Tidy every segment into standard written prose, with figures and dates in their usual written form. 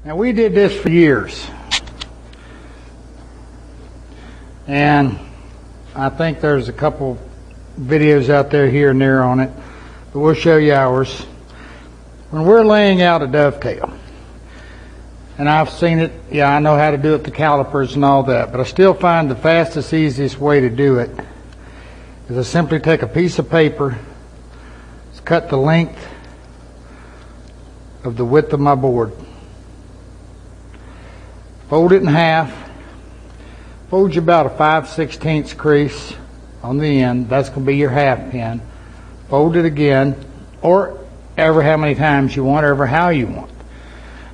Now we did this for years, and I think there's a couple videos out there here and there on it, but we'll show you ours. When we're laying out a dovetail, and I've seen it, yeah, I know how to do it with the calipers and all that, but I still find the fastest, easiest way to do it is I simply take a piece of paper, cut the length of the width of my board, fold it in half, fold you about a 5/16 crease on the end. That's going to be your half pin. Fold it again, or ever how many times you want, ever how you want.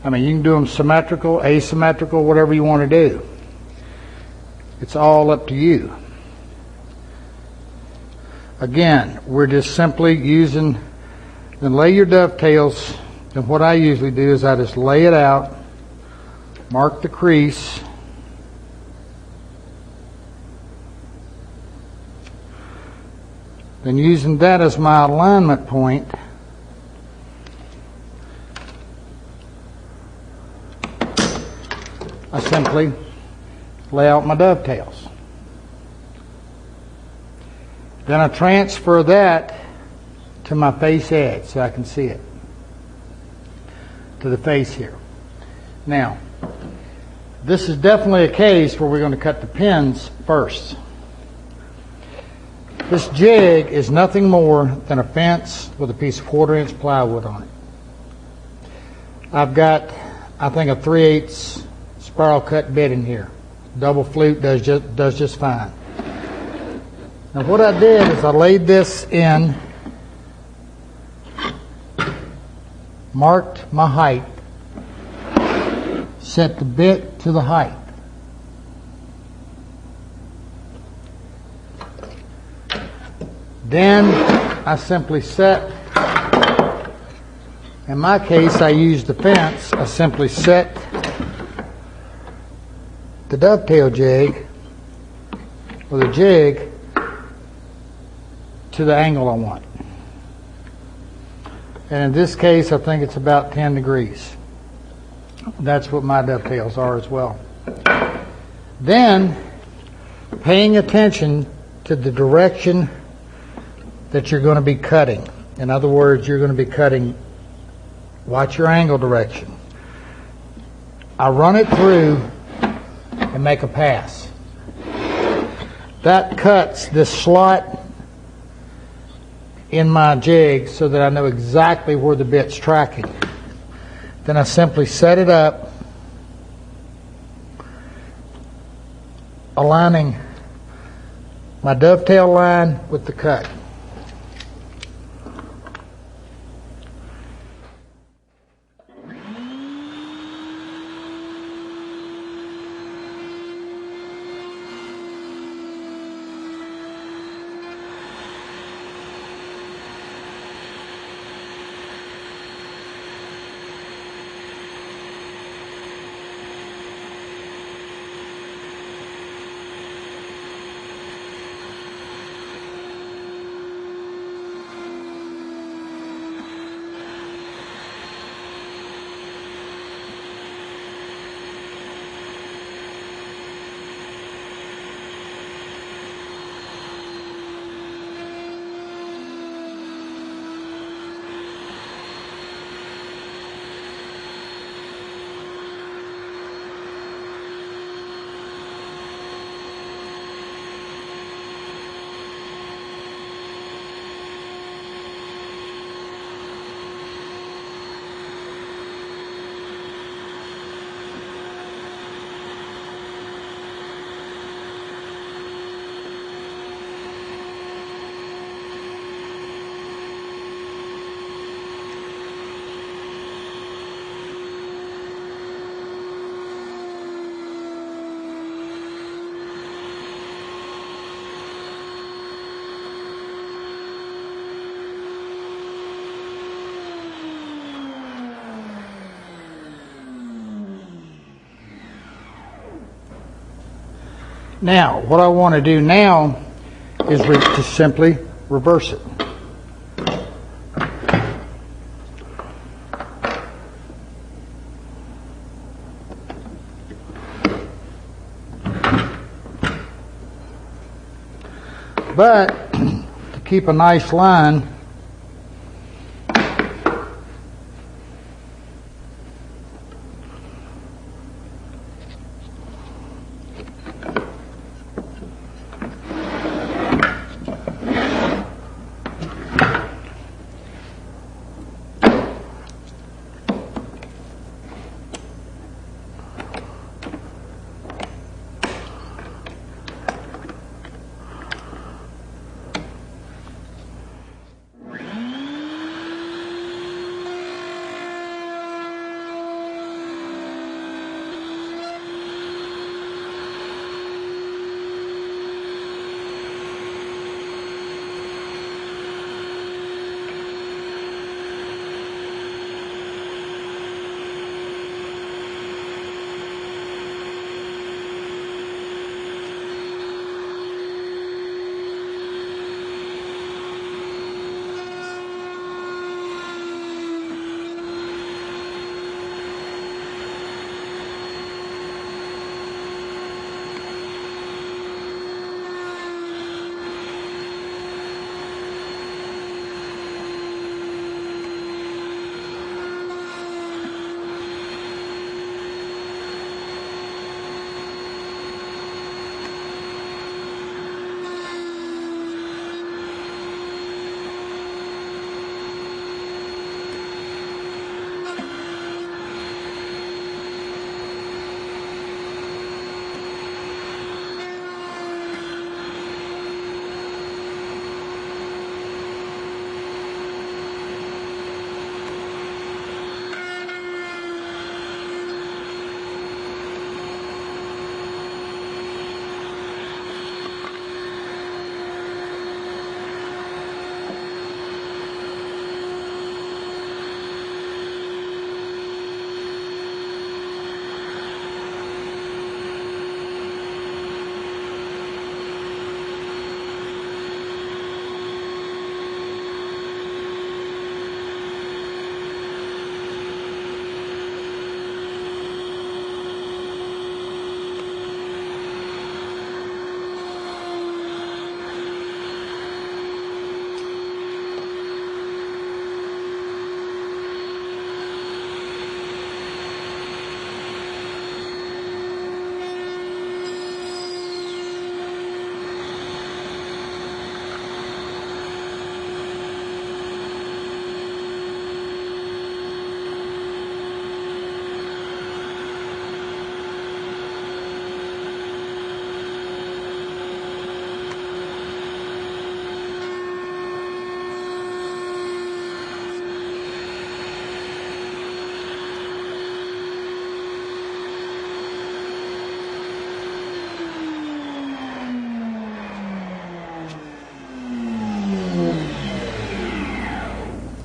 I mean, you can do them symmetrical, asymmetrical, whatever you want to do. It's all up to you. Again, we're just simply using, then lay your dovetails, and what I usually do is I just lay it out, mark the crease, then using that as my alignment point, I simply lay out my dovetails. Then I transfer that to my face edge so I can see it, to the face here. Now, this is definitely a case where we're going to cut the pins first. This jig is nothing more than a fence with a piece of 1/4-inch plywood on it. I've got, I think, a 3/8 spiral cut bit in here. Double flute does just fine. Now what I did is I laid this in, marked my height, set the bit to the height. Then I simply set, in my case I used the fence, I simply set the dovetail jig, or the jig, to the angle I want. And in this case I think it's about 10 degrees. That's what my dovetails are as well. Then, paying attention to the direction that you're going to be cutting. In other words, you're going to be cutting, watch your angle direction. I run it through and make a pass. That cuts this slot in my jig so that I know exactly where the bit's tracking. Then I simply set it up, aligning my dovetail line with the cut. Now, what I want to do now is to simply reverse it. But to keep a nice line,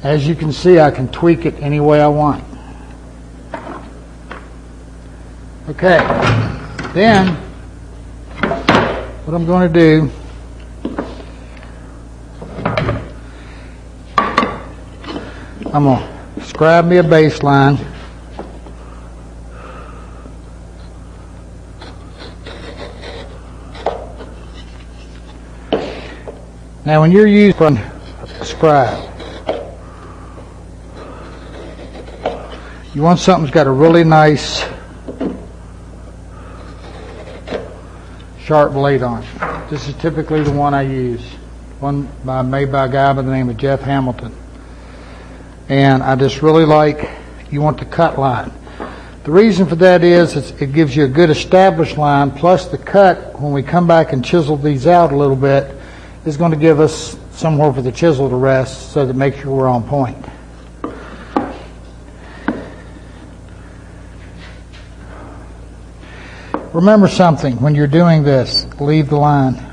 as you can see, I can tweak it any way I want. Okay, then what I'm going to do, I'm going to scribe me a baseline. Now when you're using a scribe, you want something that's got a really nice sharp blade on it. This is typically the one I use, made by a guy by the name of Jeff Hamilton. And I just really like, you want the cut line. The reason for that is it gives you a good established line, plus the cut, when we come back and chisel these out a little bit, is going to give us somewhere for the chisel to rest, so that makes sure we're on point. Remember something, when you're doing this, leave the line.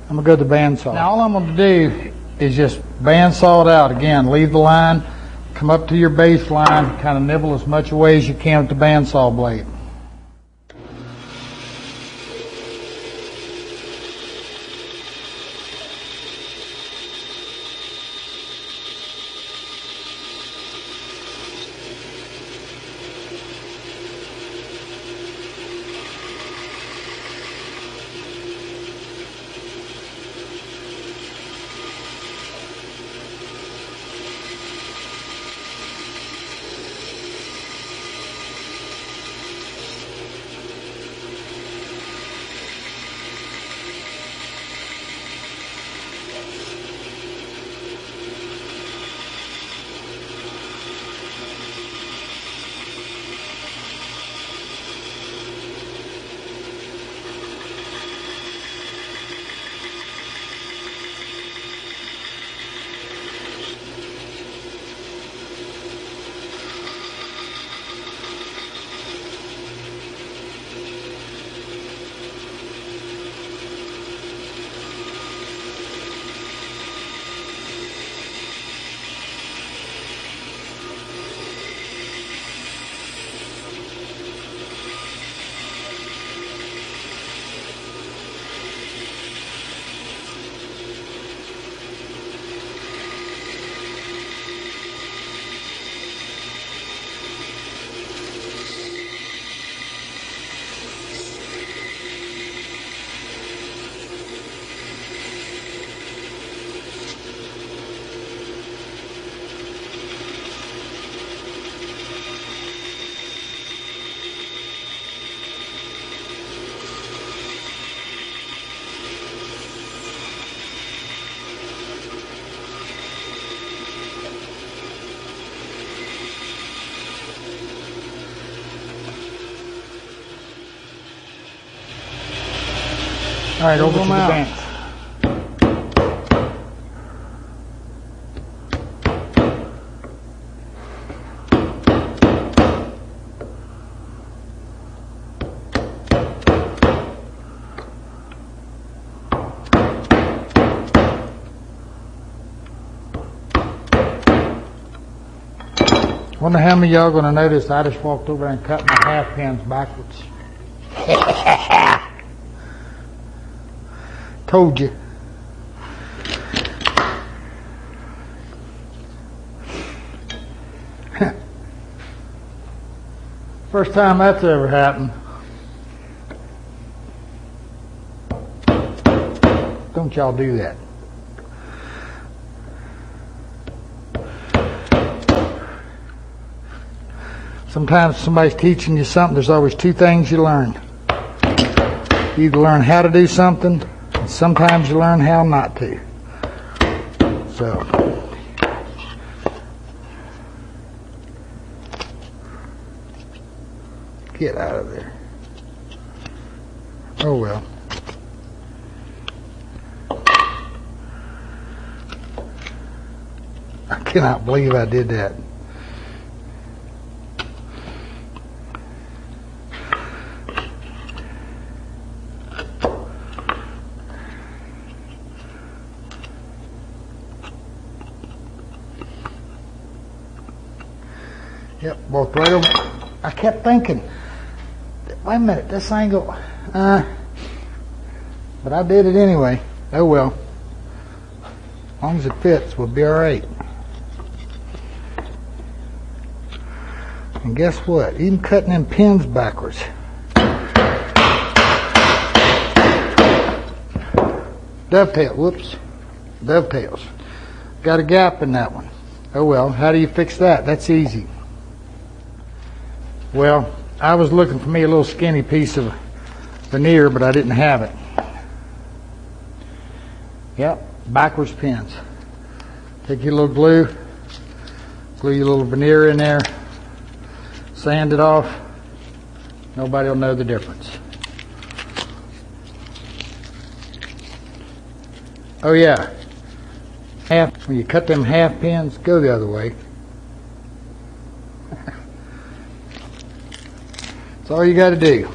I'm going to go to the bandsaw. Now all I'm going to do is just bandsaw it out. Again, leave the line, come up to your baseline, kind of nibble as much away as you can with the bandsaw blade. All right, over to the bench. Wonder how many of y'all gonna notice I just walked over and cut my half pins backwards. Told you. First time that's ever happened. Don't y'all do that. Sometimes somebody's teaching you something, there's always two things you learn. You either learn how to do something, and sometimes you learn how not to. So, get out of there. Oh well. I cannot believe I did that. Yep, both right over. I kept thinking, wait a minute, this angle, but I did it anyway. Oh well. As long as it fits, we'll be all right. And guess what? Even cutting them pins backwards. Dovetail, whoops. Dovetails. Got a gap in that one. Oh well, how do you fix that? That's easy. Well, I was looking for me a little skinny piece of veneer, but I didn't have it. Yep, backwards pins. Take your little glue, glue your little veneer in there, sand it off. Nobody will know the difference. Oh yeah, when you cut them half pins, go the other way. That's all you got to do.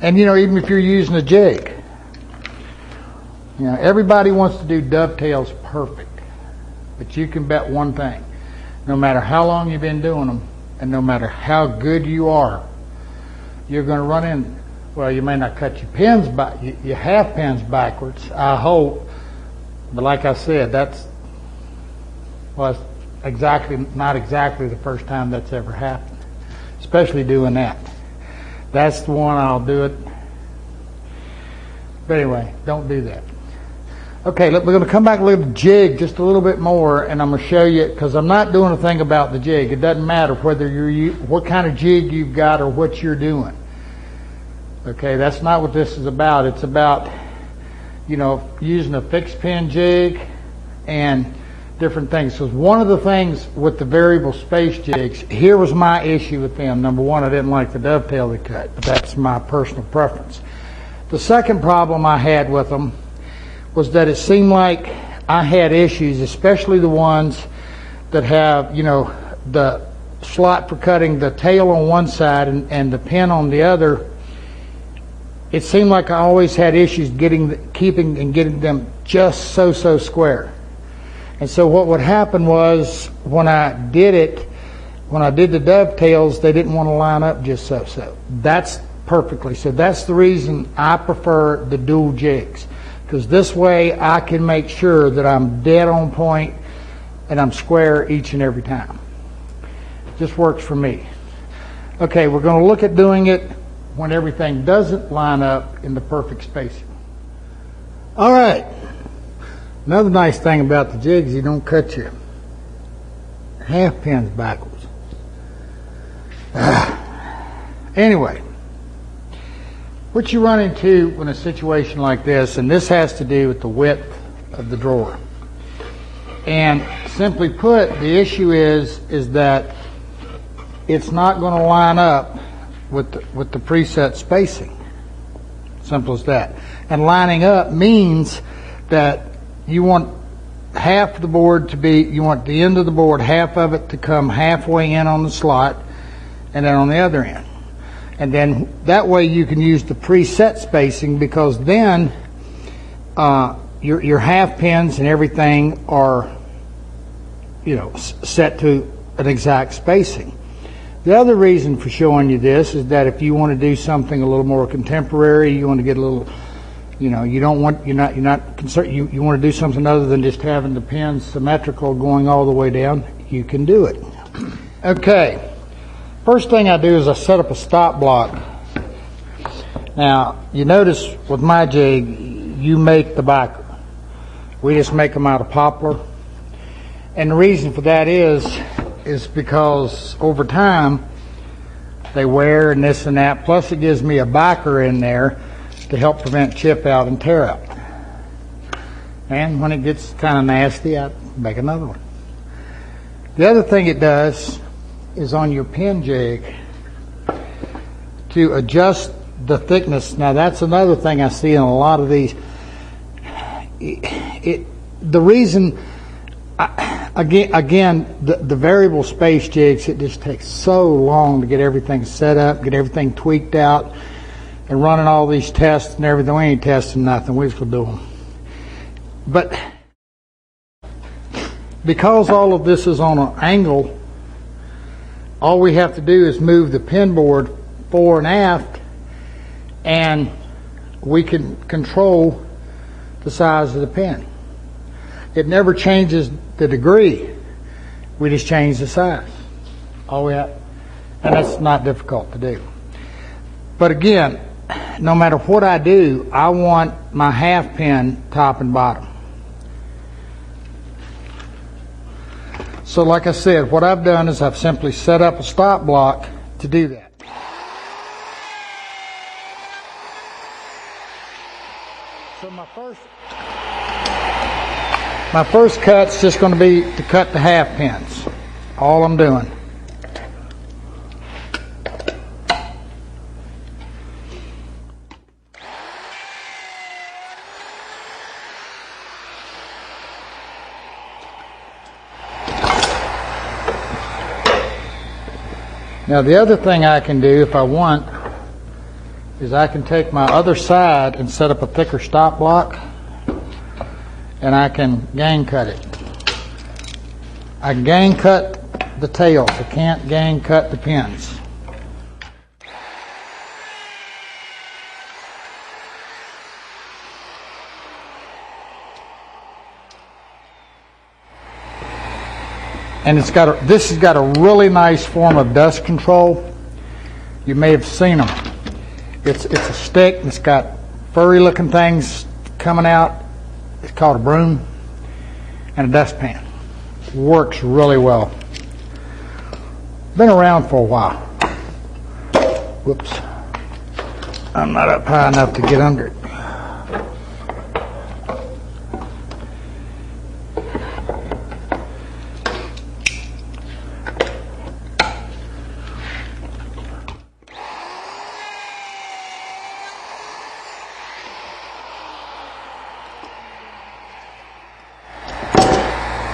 And you know, even if you're using a jig, you know, everybody wants to do dovetails perfect. But you can bet one thing, no matter how long you've been doing them, and no matter how good you are, you're going to run in, well, you may not cut your pins back, your half pins backwards, I hope, but like I said, that's, well, not exactly the first time that's ever happened. Especially doing that. That's the one I'll do it. But anyway, don't do that. Okay, look, we're going to come back and look at the jig just a little bit more, and I'm going to show you, because I'm not doing a thing about the jig. It doesn't matter whether what kind of jig you've got or what you're doing. Okay, that's not what this is about. It's about, you know, using a fixed pin jig and different things. So one of the things with the variable space jigs, here was my issue with them. Number one, I didn't like the dovetail they cut, but that's my personal preference. The second problem I had with them was that it seemed like I had issues, especially the ones that have, you know, the slot for cutting the tail on one side and the pin on the other. It seemed like I always had issues keeping them just so square. And so what would happen was, when I did the dovetails, they didn't want to line up just so. That's perfectly. So that's the reason I prefer the dual jigs, because this way I can make sure that I'm dead on point and I'm square each and every time. It just works for me. Okay, we're going to look at doing it when everything doesn't line up in the perfect spacing. All right. Another nice thing about the jigs, you don't cut your half pins backwards. Anyway, what you run into in a situation like this, and this has to do with the width of the drawer. And simply put, the issue is that it's not going to line up with the preset spacing. It's Simple as that. And lining up means that you want half the board to be, you want the end of the board, half of it to come halfway in on the slot, and then on the other end. And then that way you can use the preset spacing, because then your half pins and everything are, you know, set to an exact spacing. The other reason for showing you this is that if you want to do something a little more contemporary, you want to get a little, you know, you're not concerned, you want to do something other than just having the pins symmetrical going all the way down, you can do it. Okay, first thing I do is I set up a stop block. Now, you notice with my jig, you make the biker. We just make them out of poplar. And the reason for that is because over time they wear and this and that, plus it gives me a biker in there to help prevent chip out and tear out. And when it gets kind of nasty, I make another one. The other thing it does is on your pin jig to adjust the thickness. Now that's another thing I see in a lot of these. The reason, again, the variable space jigs, it just takes so long to get everything set up, get everything tweaked out, and running all these tests and everything. We ain't testing nothing, we just gonna do them. But because all of this is on an angle, all we have to do is move the pin board fore and aft, and we can control the size of the pin. It never changes the degree. We just change the size. All we have, and that's not difficult to do. But again, no matter what I do, I want my half pin top and bottom. So like I said, what I've done is I've simply set up a stop block to do that. So my first cut's just going to be to cut the half pins. All I'm doing. Now the other thing I can do if I want is I can take my other side and set up a thicker stop block, and I can gang cut it. I can gang cut the tails. I can't gang cut the pins. And this has got a really nice form of dust control. You may have seen them. It's a stick. It's got furry looking things coming out. It's called a broom, and a dustpan. Works really well. Been around for a while. Whoops. I'm not up high enough to get under it.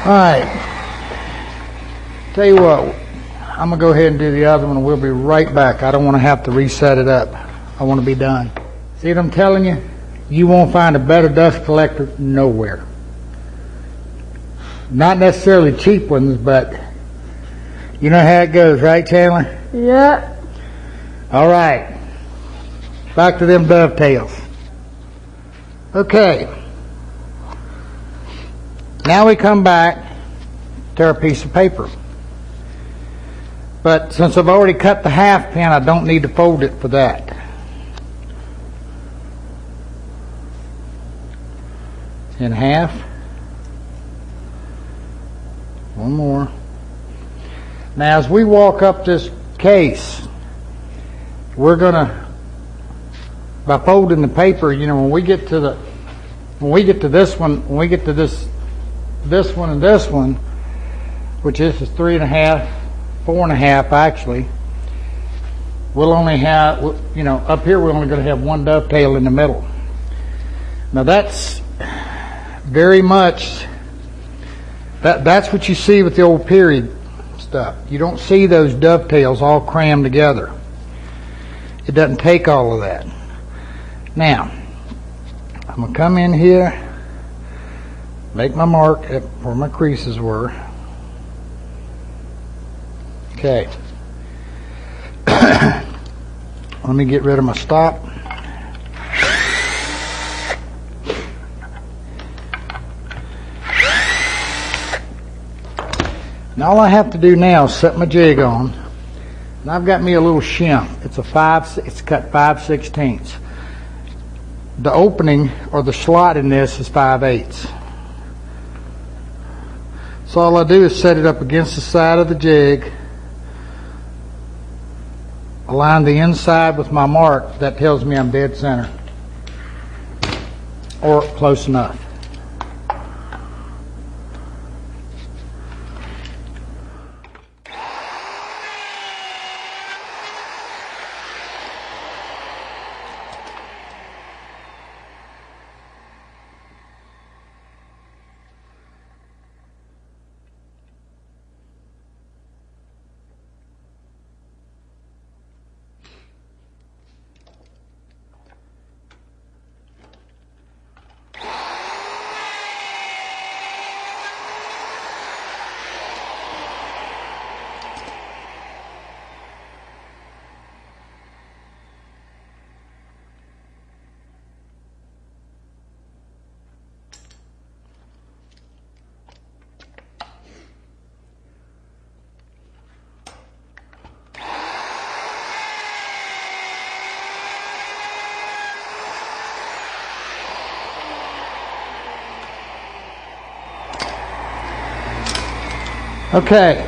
All right, tell you what, I'm gonna go ahead and do the other one and we'll be right back. I don't want to have to reset it up. I want to be done. See what I'm telling you? You won't find a better dust collector nowhere. Not necessarily cheap ones, but you know how it goes, right, Chandler? Yeah. All right, back to them dovetails. Okay. Now we come back to our piece of paper. But since I've already cut the half pin, I don't need to fold it for that. In half. One more. Now as we walk up this case, we're gonna, by folding the paper, you know, when we get to this one, when we get to this one and this one, which this is 3.5, 4.5 actually, we'll only have, you know, up here we're only going to have one dovetail in the middle. Now that's very much, that's what you see with the old period stuff. You don't see those dovetails all crammed together. It doesn't take all of that. Now, I'm going to come in here, make my mark at where my creases were. Okay. Let me get rid of my stop. And all I have to do now is set my jig on. And I've got me a little shim. It's cut 5/16. The opening or the slot in this is 5/8. So all I do is set it up against the side of the jig, align the inside with my mark. That tells me I'm dead center or close enough. Okay,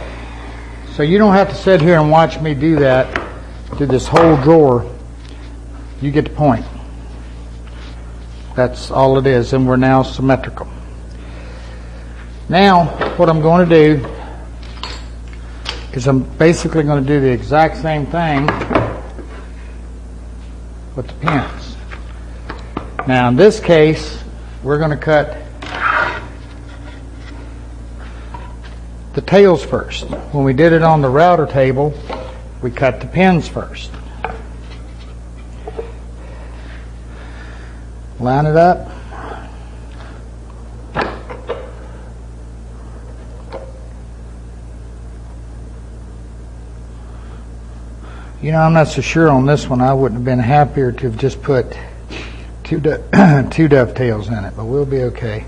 so you don't have to sit here and watch me do that to this whole drawer. You get the point. That's all it is, and we're now symmetrical. Now, what I'm going to do is I'm basically going to do the exact same thing with the pins. Now, in this case, we're going to cut the tails first. When we did it on the router table, we cut the pins first. Line it up. You know, I'm not so sure on this one. I wouldn't have been happier to have just put two dovetails in it, but we'll be okay.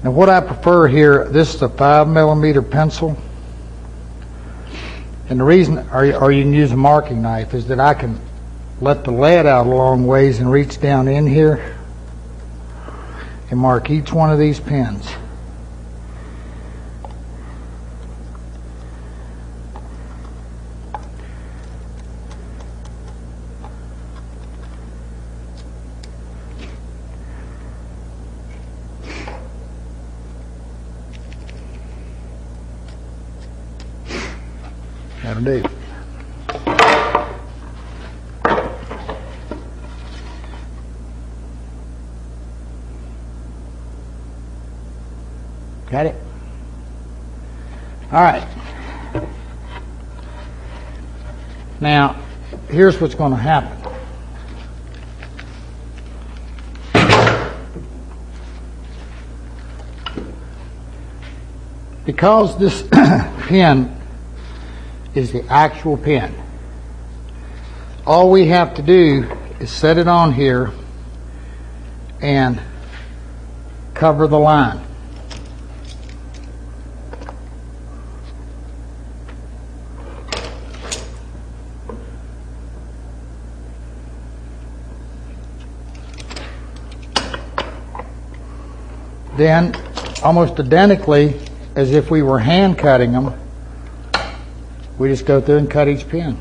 Now what I prefer here, this is a 5mm pencil. And the reason, or you can use a marking knife, is that I can let the lead out a long ways and reach down in here and mark each one of these pins. That'll do. Got it? All right. Now, here's what's going to happen. Because this pin is the actual pin, all we have to do is set it on here and cover the line. Then, almost identically as if we were hand cutting them, we just go through and cut each pin.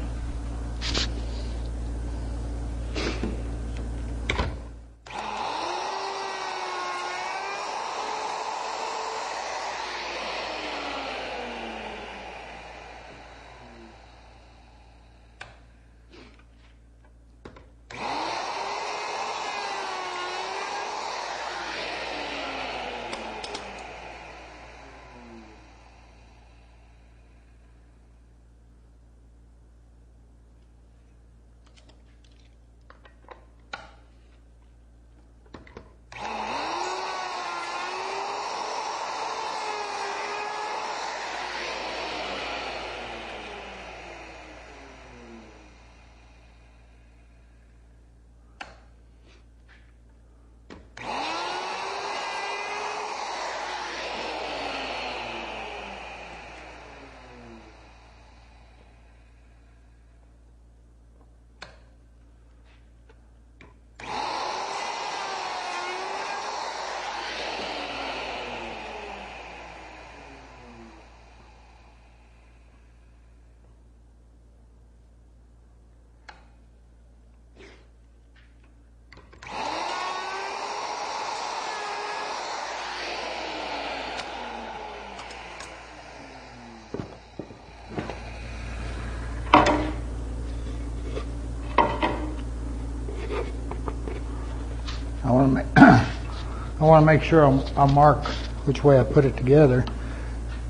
I want to make I want to make sure I mark which way I put it together.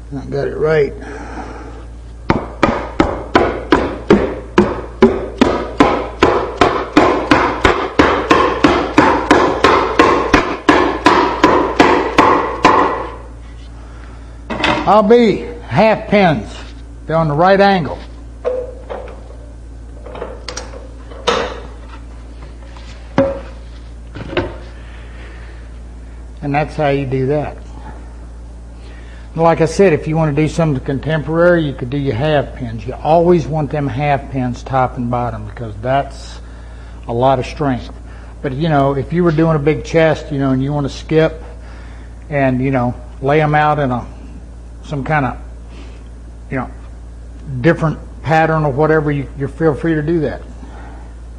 And I got it right. I'll be half pins. They're on the right angle. And that's how you do that. Like I said, if you want to do something contemporary, you could do your half pins. You always want them half pins top and bottom because that's a lot of strength. But you know, if you were doing a big chest, you know, and you want to skip and, you know, lay them out in some kind of, you know, different pattern or whatever, you feel free to do that.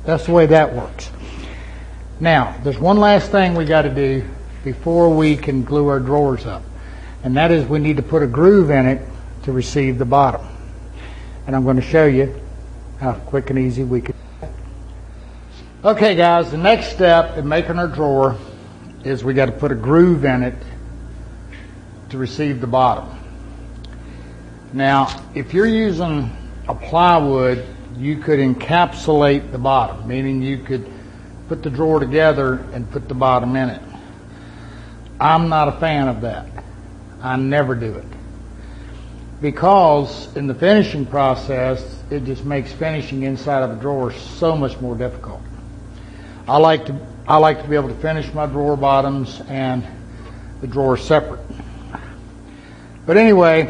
That's the way that works. Now, there's one last thing we got to do before we can glue our drawers up, and that is we need to put a groove in it to receive the bottom. And I'm going to show you how quick and easy we can. Okay guys, the next step in making our drawer is we got to put a groove in it to receive the bottom. Now, if you're using a plywood, you could encapsulate the bottom, meaning you could put the drawer together and put the bottom in it. I'm not a fan of that. I never do it. Because in the finishing process, it just makes finishing inside of a drawer so much more difficult. I like to be able to finish my drawer bottoms and the drawer separate. But anyway,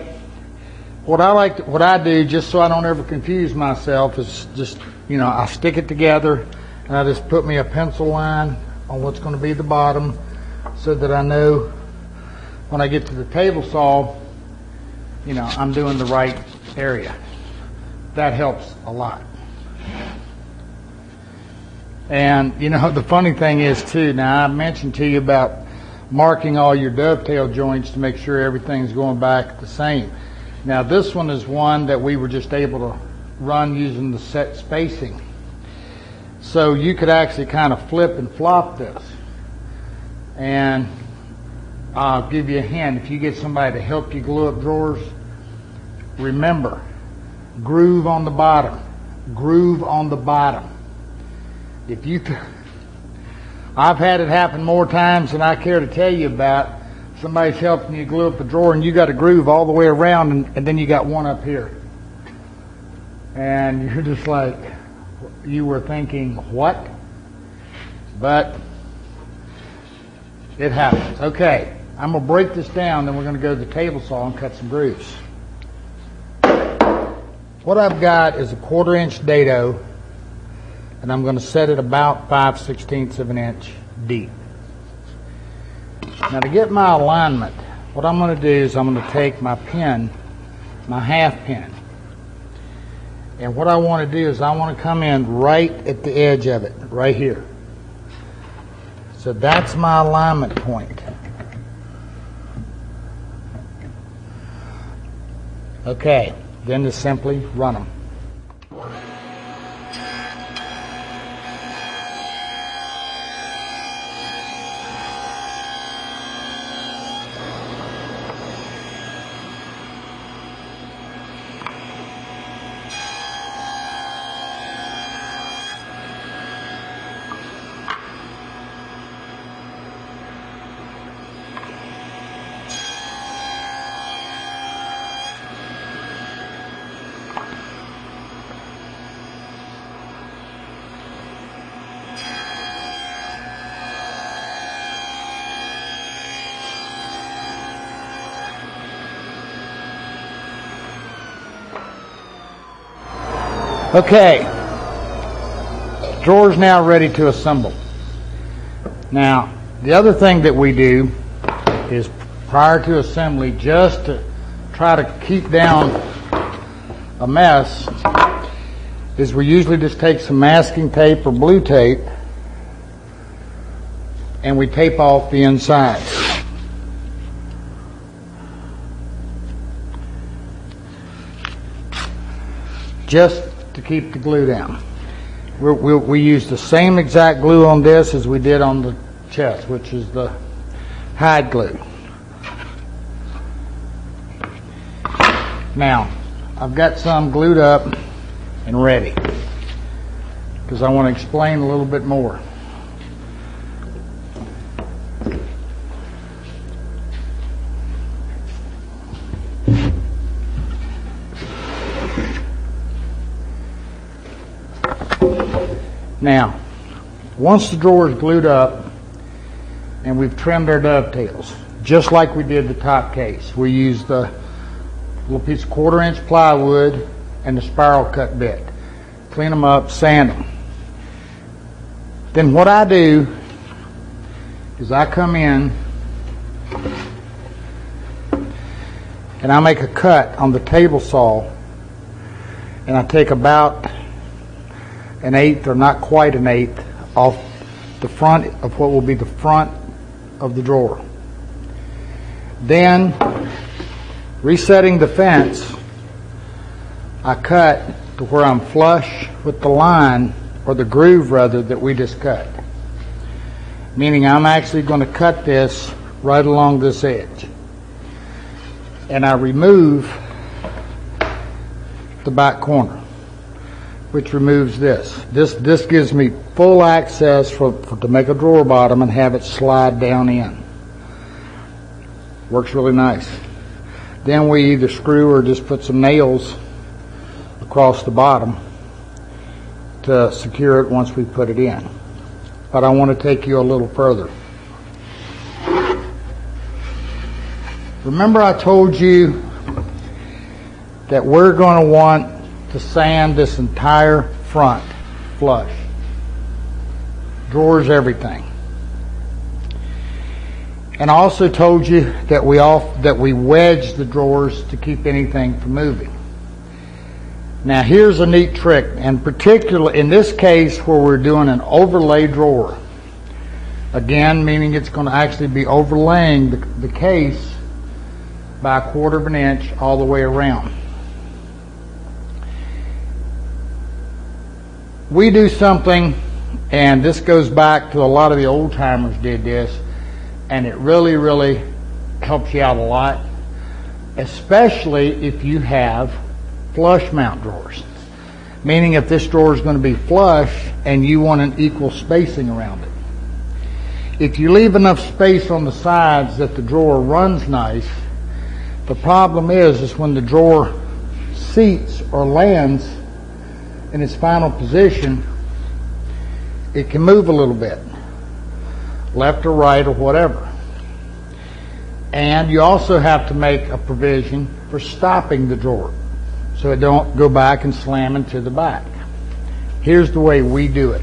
what I do, just so I don't ever confuse myself, is just, you know, I stick it together and I just put me a pencil line on what's going to be the bottom, so that I know when I get to the table saw, you know, I'm doing the right area. That helps a lot. And you know, the funny thing is too, now I mentioned to you about marking all your dovetail joints to make sure everything's going back the same. Now this one is one that we were just able to run using the set spacing. So you could actually kind of flip and flop this. And I'll give you a hint. If you get somebody to help you glue up drawers, remember, groove on the bottom. Groove on the bottom. If you, I've had it happen more times than I care to tell you about. Somebody's helping you glue up the drawer and you got a groove all the way around, and then you got one up here. And you're just like, you were thinking, what? But it happens. Okay, I'm going to break this down, then we're going to go to the table saw and cut some grooves. What I've got is a 1/4 inch dado, and I'm going to set it about 5/16 of an inch deep. Now to get my alignment, what I'm going to do is I'm going to take my pin, my half pin, and what I want to do is I want to come in right at the edge of it, right here. So that's my alignment point. Okay, then just simply run them. Okay, drawer's now ready to assemble. Now, the other thing that we do is prior to assembly, just to try to keep down a mess, is we usually just take some masking tape or blue tape and we tape off the inside. Just to keep the glue down. We use the same exact glue on this as we did on the chest, which is the hide glue. Now, I've got some glued up and ready because I want to explain a little bit more. Now, once the drawer is glued up and we've trimmed our dovetails, just like we did the top case, we used the little piece of 1/4 inch plywood and the spiral cut bit. Clean them up, sand them. Then what I do is I come in and I make a cut on the table saw, and I take about 1/8 or not quite 1/8 off the front of what will be the front of the drawer. Then, resetting the fence, I cut to where I'm flush with the line, or the groove rather, that we just cut. Meaning I'm actually going to cut this right along this edge. And I remove the back corner, which removes this. This gives me full access to make a drawer bottom and have it slide down in. Works really nice. Then we either screw or just put some nails across the bottom to secure it once we put it in. But I want to take you a little further. Remember I told you that we're going to want to sand this entire front flush. Drawers, everything. And I also told you that we wedge the drawers to keep anything from moving. Now here's a neat trick, and particularly in this case where we're doing an overlay drawer. Again, meaning it's going to actually be overlaying the case by 1/4 inch all the way around. We do something, and this goes back to a lot of the old timers did this, and it really, really helps you out a lot, especially if you have flush mount drawers. Meaning if this drawer is going to be flush and you want an equal spacing around it. If you leave enough space on the sides that the drawer runs nice, the problem is when the drawer seats or lands in its final position, it can move a little bit, left or right or whatever. And you also have to make a provision for stopping the drawer so it don't go back and slam into the back. Here's the way we do it.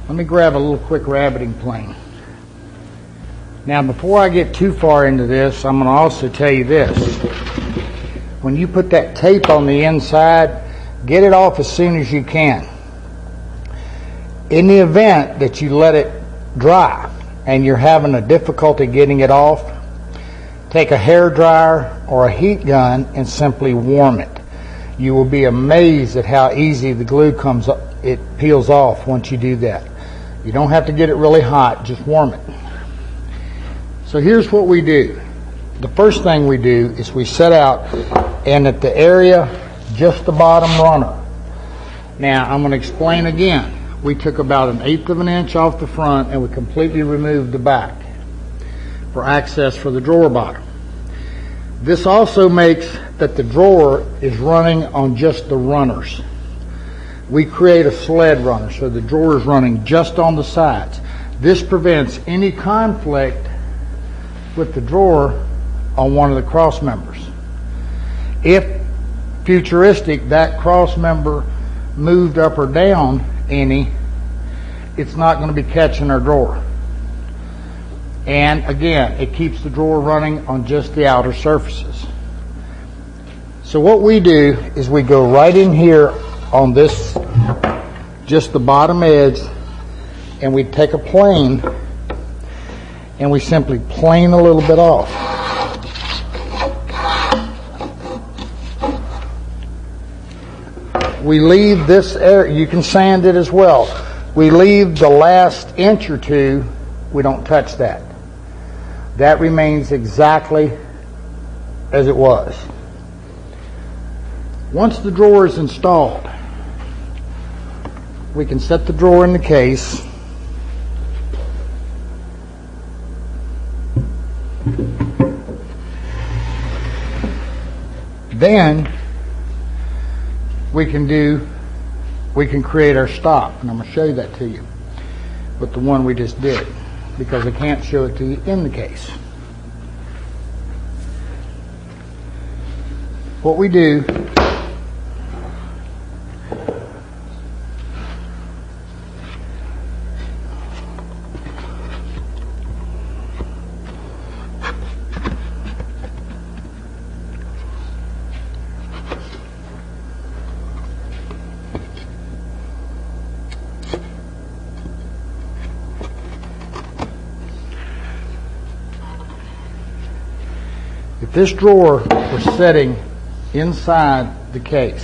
Let me grab a little quick rabbiting plane. Now before I get too far into this, I'm going to also tell you this. When you put that tape on the inside, get it off as soon as you can. In the event that you let it dry and you're having a difficulty getting it off, take a hair dryer or a heat gun and simply warm it. You will be amazed at how easy the glue it peels off once you do that. You don't have to get it really hot, just warm it. So here's what we do. The first thing we do is we set out, and at the area just the bottom runner. Now I'm going to explain again. We took about 1/8 inch off the front and we completely removed the back for access for the drawer bottom. This also makes that the drawer is running on just the runners. We create a sled runner, so the drawer is running just on the sides. This prevents any conflict with the drawer on one of the cross members. If futuristic, that cross member moved up or down any, it's not going to be catching our drawer. And again, it keeps the drawer running on just the outer surfaces. So what we do is we go right in here on this, just the bottom edge, and we take a plane and we simply plane a little bit off. We leave this area, you can sand it as well, we leave the last inch or two, we don't touch that. That remains exactly as it was. Once the drawer is installed, we can set the drawer in the case. Then we can create our stop, and I'm going to show you that to you with the one we just did, because I can't show it to you in the case. What we do, if this drawer was sitting inside the case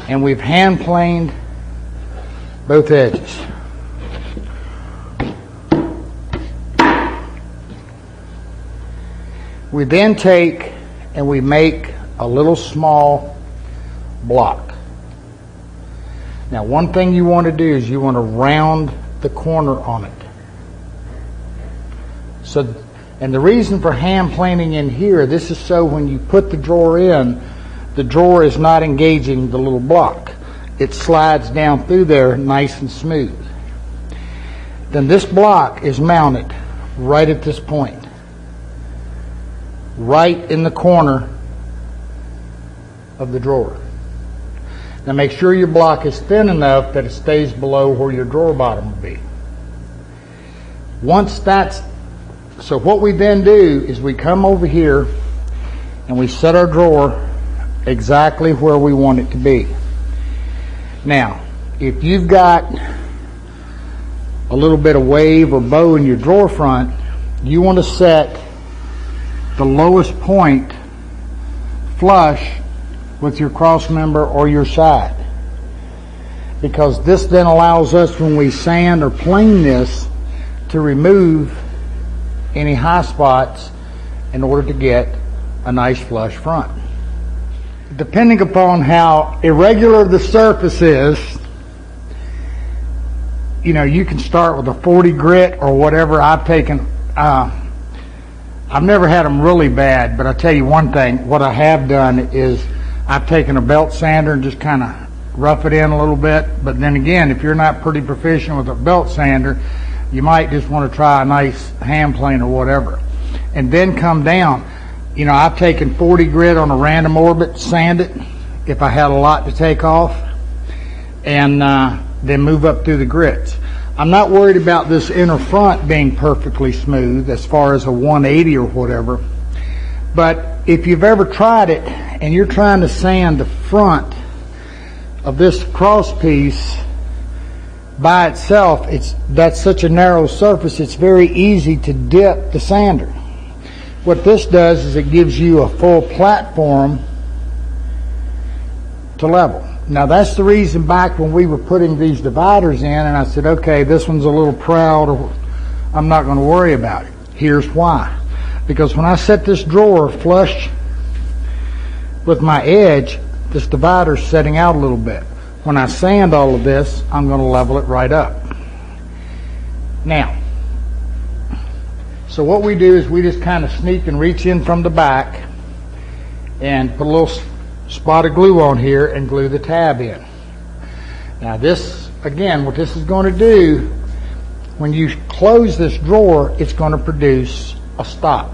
and we've hand planed both edges, we then take and we make a little small block. Now, one thing you want to do is you want to round the corner on it. So, and the reason for hand planing in here, this is so when you put the drawer in, the drawer is not engaging the little block. It slides down through there nice and smooth. Then this block is mounted right at this point, right in the corner of the drawer. Now make sure your block is thin enough that it stays below where your drawer bottom will be. So what we then do is we come over here and we set our drawer exactly where we want it to be. Now, if you've got a little bit of wave or bow in your drawer front, you want to set the lowest point flush with your cross member or your side, because this then allows us, when we sand or plane this, to remove any high spots in order to get a nice flush front. Depending upon how irregular the surface is, you know, you can start with a 40 grit or whatever. I've never had them really bad, but I'll tell you one thing, what I have done is I've taken a belt sander and just kind of rough it in a little bit. But then again, if you're not pretty proficient with a belt sander, you might just want to try a nice hand plane or whatever. And then come down. You know, I've taken 40 grit on a random orbit, sand it if I had a lot to take off, and then move up through the grits. I'm not worried about this inner front being perfectly smooth as far as a 180 or whatever. But if you've ever tried it and you're trying to sand the front of this cross piece by itself, that's such a narrow surface, it's very easy to dip the sander. What this does is it gives you a full platform to level. Now that's the reason back when we were putting these dividers in, and I said, okay, this one's a little proud, or I'm not going to worry about it. Here's why. Because when I set this drawer flush with my edge, this divider's setting out a little bit. When I sand all of this, I'm going to level it right up. Now, so what we do is we just kind of sneak and reach in from the back and put a little spot of glue on here and glue the tab in. Now this, again, what this is going to do, when you close this drawer, it's going to produce a stop.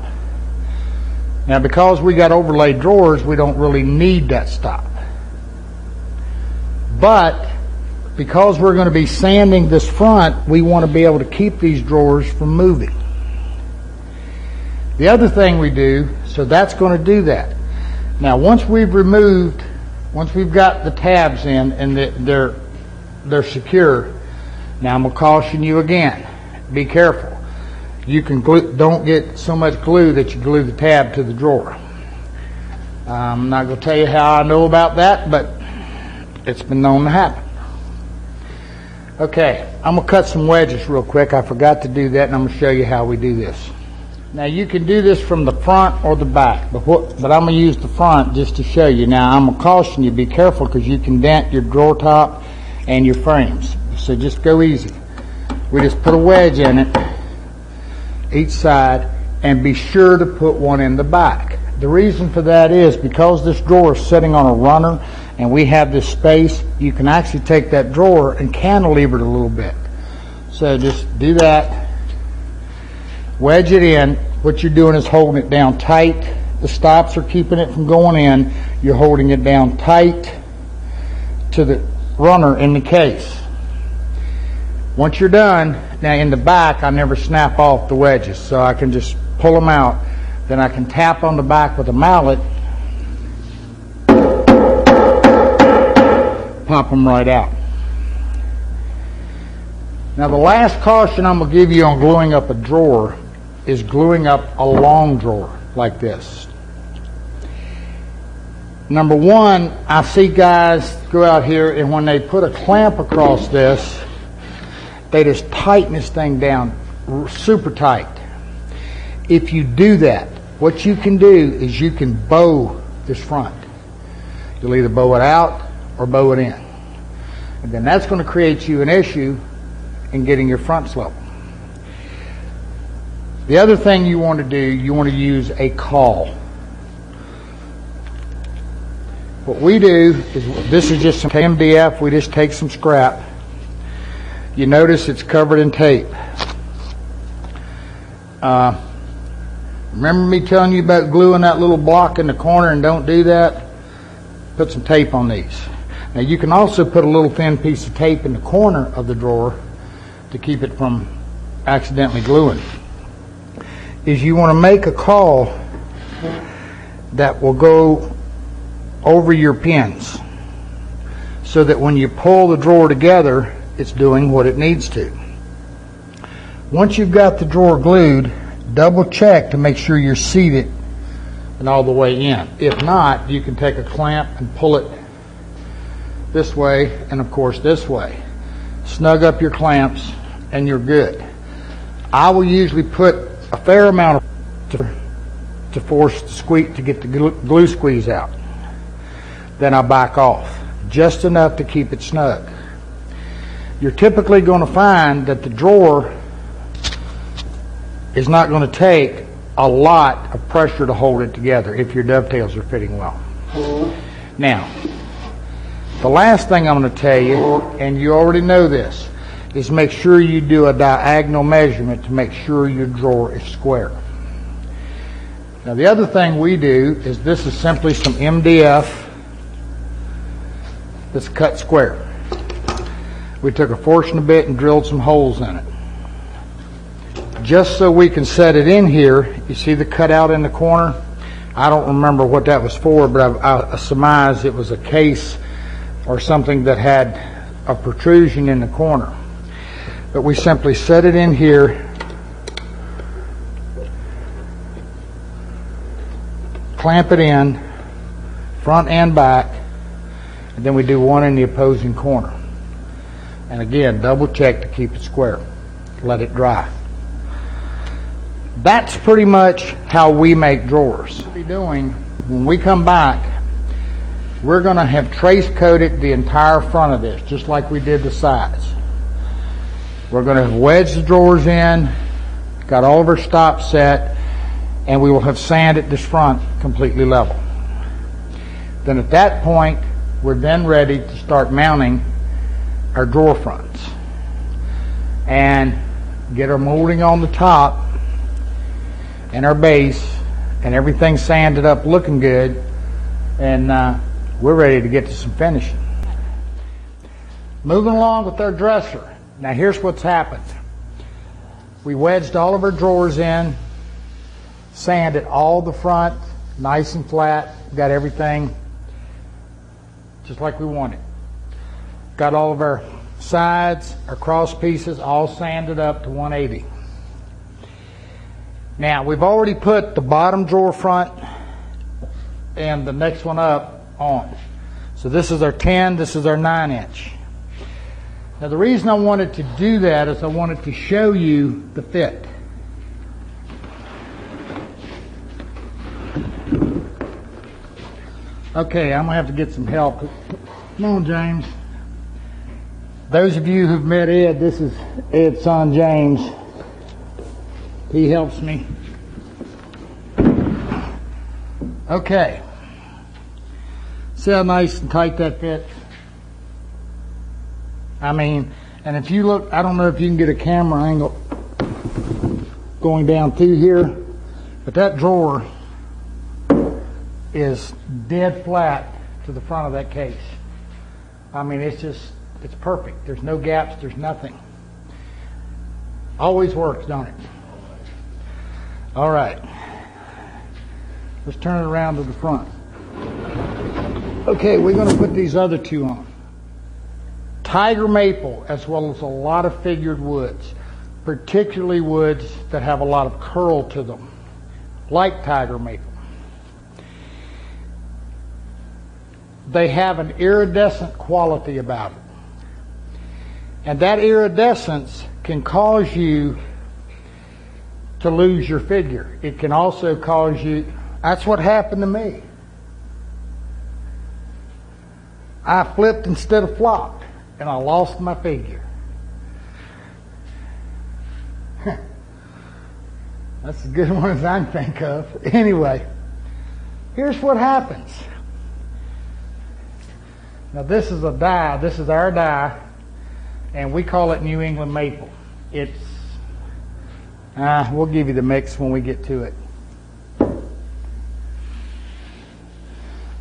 Now because we got overlaid drawers, we don't really need that stop. But because we're going to be sanding this front, we want to be able to keep these drawers from moving. The other thing we do, so that's going to do that. Now once we've got the tabs in and they're secure, now I'm going to caution you again, be careful. You can don't get so much glue that you glue the tab to the drawer. I'm not going to tell you how I know about that, but it's been known to happen. Okay, I'm going to cut some wedges real quick. I forgot to do that, and I'm going to show you how we do this. Now, you can do this from the front or the back, but I'm going to use the front just to show you. Now, I'm going to caution you, be careful, because you can dent your drawer top and your frames. So just go easy. We just put a wedge in it, each side, and be sure to put one in the back. The reason for that is because this drawer is sitting on a runner and we have this space, you can actually take that drawer and cantilever it a little bit. So just do that, wedge it in. What you're doing is holding it down tight. The stops are keeping it from going in. You're holding it down tight to the runner in the case. Once you're done, now in the back I never snap off the wedges, so I can just pull them out. Then I can tap on the back with a mallet, pop them right out. Now the last caution I'm going to give you on gluing up a drawer is gluing up a long drawer like this. Number one, I see guys go out here and when they put a clamp across this, they just tighten this thing down super tight. If you do that, what you can do is you can bow this front. You'll either bow it out or bow it in. And then that's going to create you an issue in getting your fronts level. The other thing you want to do, you want to use a caul. What we do is, this is just some MDF, we just take some scrap. You notice it's covered in tape. Remember me telling you about gluing that little block in the corner, and don't do that? Put some tape on these. Now you can also put a little thin piece of tape in the corner of the drawer to keep it from accidentally gluing. Is you want to make a caul that will go over your pins so that when you pull the drawer together, it's doing what it needs to. Once you've got the drawer glued, double check to make sure you're seated and all the way in. If not, you can take a clamp and pull it this way and of course this way. Snug up your clamps and you're good. I will usually put a fair amount to force the squeeze, to get the glue squeeze out. Then I back off, just enough to keep it snug. You're typically going to find that the drawer is not going to take a lot of pressure to hold it together if your dovetails are fitting well. Now, the last thing I'm going to tell you, and you already know this, is make sure you do a diagonal measurement to make sure your drawer is square. Now the other thing we do is, this is simply some MDF that's cut square. We took a forstner bit and drilled some holes in it. Just so we can set it in here, you see the cutout in the corner? I don't remember what that was for, but I surmise it was a case or something that had a protrusion in the corner. But we simply set it in here, clamp it in, front and back, and then we do one in the opposing corner. And again, double check to keep it square. Let it dry. That's pretty much how we make drawers. What we'll be doing, when we come back, we're going to have trace coated the entire front of this, just like we did the sides. We're going to have wedged the drawers in, got all of our stops set, and we will have sanded this front completely level. Then at that point, we're then ready to start mounting our drawer fronts and get our molding on the top and our base and everything sanded up looking good, and we're ready to get to some finishing. Moving along with our dresser. Now here's what's happened. We wedged all of our drawers in, sanded all the front nice and flat, got everything just like we wanted. Got all of our sides, our cross pieces all sanded up to 180. Now we've already put the bottom drawer front and the next one up on. So this is our 10, this is our 9 inch. Now the reason I wanted to do that is I wanted to show you the fit. Okay, I'm going to have to get some help. Come on, James. Those of you who've met Ed, this is Ed's son, James. He helps me. Okay. See how nice and tight that fits? I mean, and if you look, I don't know if you can get a camera angle going down through here, but that drawer is dead flat to the front of that case. I mean, it's perfect. There's no gaps, there's nothing. Always works, don't it? All right. Let's turn it around to the front. Okay, we're going to put these other two on. Tiger maple, as well as a lot of figured woods, particularly woods that have a lot of curl to them, like tiger maple. They have an iridescent quality about it. And that iridescence can cause you to lose your figure. It can also cause you, that's what happened to me. I flipped instead of flopped, and I lost my figure. That's as good one as I can think of. Anyway, here's what happens. Now this is a die, this is our die, and we call it New England maple. It's, we'll give you the mix when we get to it.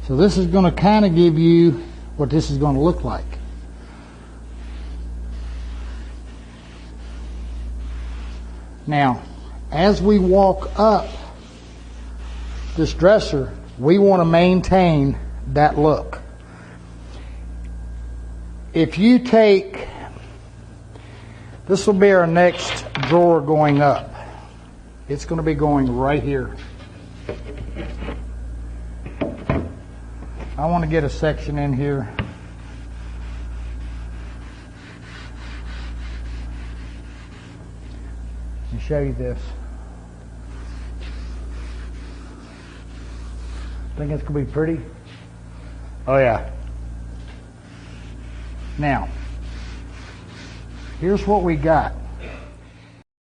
So this is going to kind of give you what this is going to look like. Now, as we walk up this dresser, we want to maintain that look. If you take, this will be our next drawer going up. It's going to be going right here. I want to get a section in here. Let me show you this. Think it's going to be pretty? Oh yeah. Now, here's what we got.